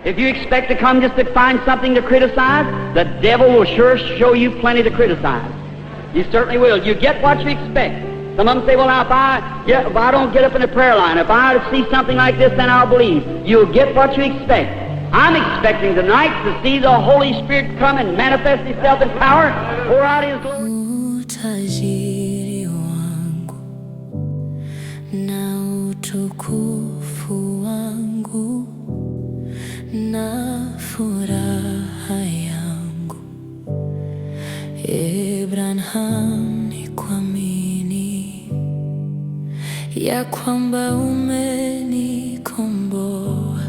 If you expect to come just to find something to criticize, the devil will sure show you plenty to criticize. You certainly will. You get what you expect. Some of them say, well, now, if I don't get up in the prayer line, if I see something like this, then I'll believe. You'll get what you expect. I'm expecting tonight to see the Holy Spirit come and manifest Himself in power, pour out His glory. Utajiri wangu na utukufu wangu na furaha yangu, Abraham, ni kuamini ya kwamba umenikomboa,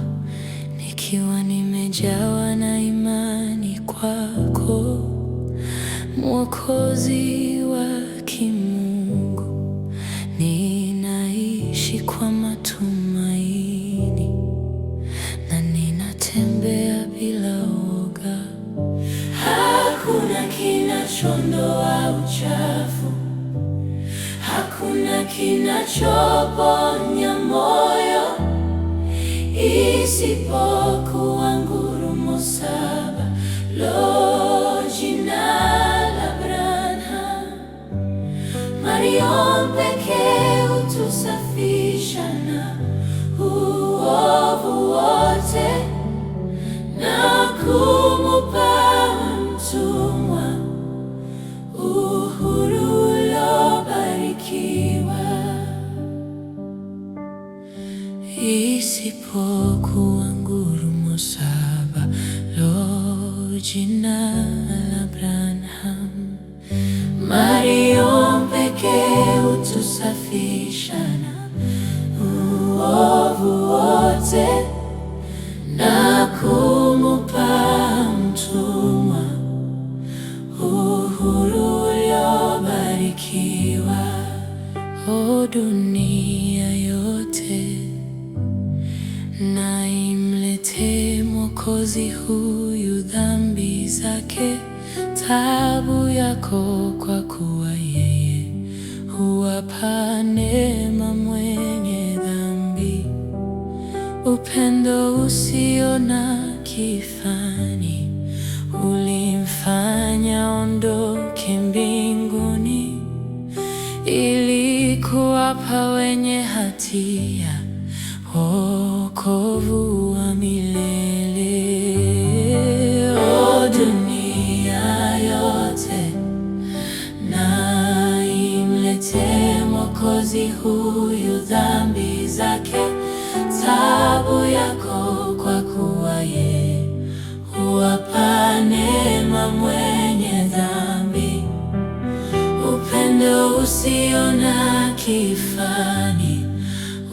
nikiwa nimejawa na imani kwako, Mwokozi wa kimungu. Ninaishi kwa matumaini na ninatembea bila woga. Hakuna kinachoondoa uchafu, hakuna kinachoponya moyo isipokuwa ngurumo saba. Lo, jina la Branham. Marion pekee hutusafisha na uovu wote na kumupa mtumwa uhuru uliobarikiwa. Isipokuwa ngurumo saba. Lo, jina la Branham. Marion pekee hutusafisha na uovu wote na kumupa mtumwa uhuru uliobarikiwa. O dunia yote na imlete Mwokozi huyu dhambi zake, taabu yako, kwa kuwa yeye huwapa neema mwenye dhambi. Upendo usio na kifani ulimfanya ondoke mbinguni, ili kuwapa wenye hatia wokovu wa milele. O dunia yote na imlete Mwokozi huyu dhambi zake, taabu yako, kwa kuwa yeye huwapa neema mwenye dhambi. Upendo usio na kifani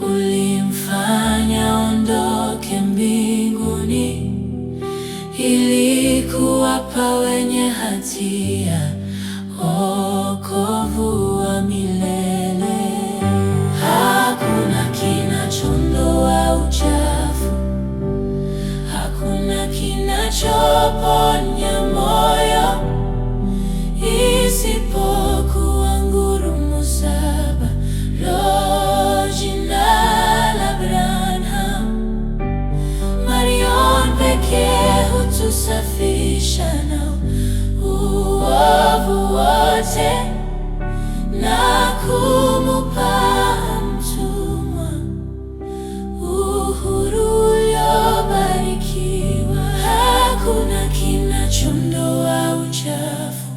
ulimfanya ondoke mbinguni, ili kuwapa wenye hatia wokovu wa milele. Hakuna kinachoondoa uchafu, hakuna kinachoponya moyo isipokuwa ngurumo saba. Lo, jina la Branham. Marion pekee hutusafisha na uovu wote na kumupa mtumwa uhuru uliobarikiwa. Hakuna kinachoondoa uchafu,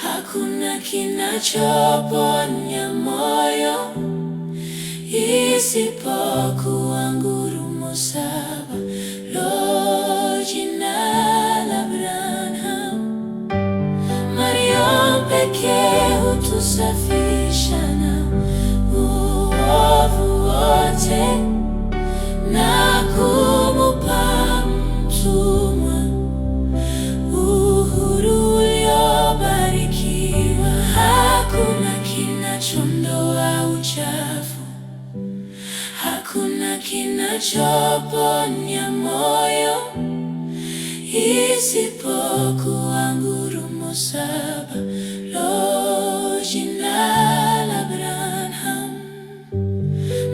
hakuna kinachoponya moyo isipokuwa ngurumo saba. Lo, jina la Branham. Marion pekee hutusafisha na uovu wote na kumupa mtumwa uhuru uliobarikiwa. Hakuna kinachoondoa uchafu, hakuna kinachoponya moyo isipokuwa ngurumo saba. Lo, jina la Branham.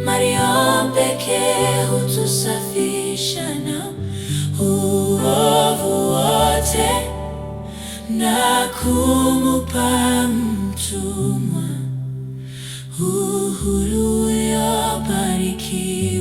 Marion pekee hutusafisha na na kumupa mtumwa uhuru uliobarikiwa.